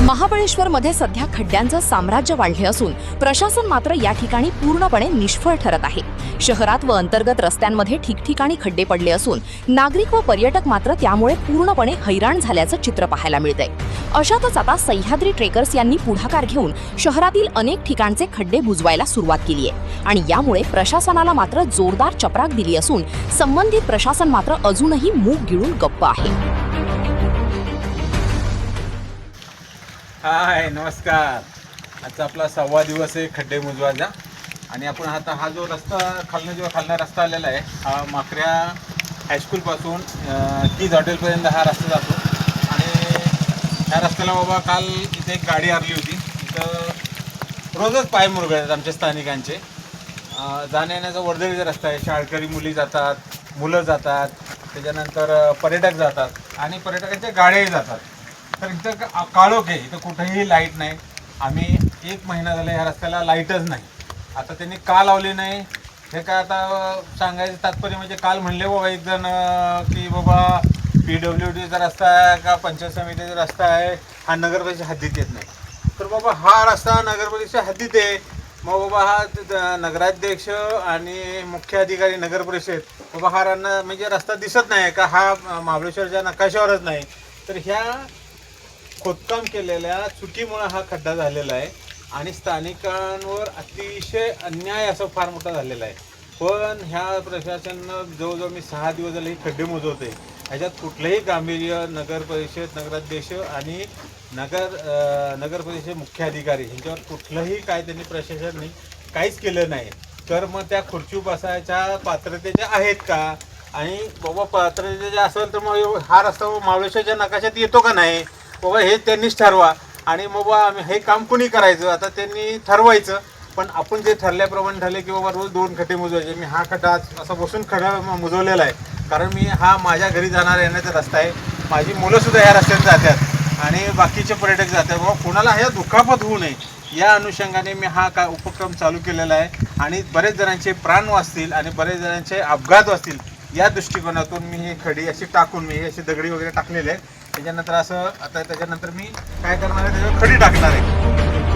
महाबळेश्वरमध्ये सध्या खड्ड्यांचं साम्राज्य वाढले असून प्रशासन मात्र या ठिकाणी पूर्णपणे निष्फळ ठरत आहे। शहरात व अंतर्गत रस्त्यांमध्ये ठिकठिकाणी खड्डे पडले असून नागरिक व पर्यटक मात्र त्यामुळे पूर्णपणे हैराण झाल्याचं चित्र पाहायला मिळतंय। अशातच आता सह्याद्री ट्रेकर्स यांनी पुढाकार घेऊन शहरातील अनेक ठिकाणचे खड्डे बुजवायला सुरुवात केली आहे आणि यामुळे प्रशासनाला मात्र जोरदार चपराक दिली असून संबंधित प्रशासन मात्र अजूनही मूग गिळून गप्प आहे। हाय नमस्कार। आजचा आपला 6वा दिवस आहे खड्डे बुजवायचा आणि आपण आता हा जो रस्ता खालना रस्ता आलेला आहे हा माकऱ्या हायस्कूलपासून तीज हॉटेलपर्यंत हा रस्ता जातो आणि ह्या रस्त्याला बाबा काल इथे एक गाडी आरली होती। इथं रोजच पाय मुरगळतात आमच्या स्थानिकांचे। जाण्या येण्याचा वर्दळीचा रस्ता आहे। शाळकरी मुली जातात, मुलं जातात, त्याच्यानंतर पर्यटक जातात आणि पर्यटकांच्या गाड्याही जातात। तर इथं काळोख आहे, इथं कुठेही लाईट नाही। आम्ही 1 महिना झाला ह्या रस्त्याला लाईटच नाही। आता त्यांनी का लावली नाही हे काय आता सांगायचं तात्पर्य म्हणजे काल म्हणले बाबा एक जण की बाबा PWDचा रस्ता आहे का पंचायत समितीचा रस्ता आहे, हा नगरपालिकेच्या हद्दीत येत नाही। तर बाबा हा रस्ता नगरपालिकेच्या हद्दीत आहे, मग बाबा हा नगराध्यक्ष आणि मुख्य अधिकारी नगर परिषद बाबा हा म्हणजे रस्ता दिसत नाही का, हा महाबळेश्वरच्या नकाशावरच नाही। तर ह्या खोदकाम केलेल्या चुकीमुळे हा खड्डा झालेला आहे आणि स्थानिकांवर अतिशय अन्याय असं फार मोठा झालेला आहे। पण ह्या प्रशासनानं जवळजवळ मी 6 दिवस झाले हे खड्डे मोजवते, ह्याच्यात कुठलंही गांभीर्य नगर परिषद नगराध्यक्ष आणि नगर परिषद मुख्य अधिकारी ह्यांच्यावर कुठलंही काय त्यांनी प्रशासनाने काहीच केलं नाही। तर मग त्या खुर्ची बसायच्या पात्रतेच्या आहेत का, आणि बाबा पात्रतेच्या असेल तर मग हा रस्ता महाबळेश्वरच्या नकाशात येतो का नाही बाबा हे त्यांनीच ठरवा। आणि मग बाबा हे काम कुणी करायचं आता त्यांनी ठरवायचं। पण आपण जे ठरल्याप्रमाणे ठरले की बाबा रोज 2 खड्डे मुजवायचे। मी हा खड्डा असा बसून खड्डा मुजवलेला आहे, कारण मी हा माझ्या घरी जाणार येण्याचा रस्ता आहे। माझी मुलंसुद्धा ह्या रस्त्यात जातात आणि बाकीचे पर्यटक जातात। बाबा कोणाला ह्या दुखापत होऊ नये या अनुषंगाने मी हा उपक्रम चालू केलेला आहे आणि बरेच जणांचे प्राण वाचतील आणि बरेच जणांचे अपघात वाचतील या दृष्टिकोनातून मी ही खडी अशी टाकून मी अशी दगडी वगैरे टाकलेले आहे। त्याच्यानंतर मी काय करणार आहे, त्याच्यावर खडी टाकणार आहे।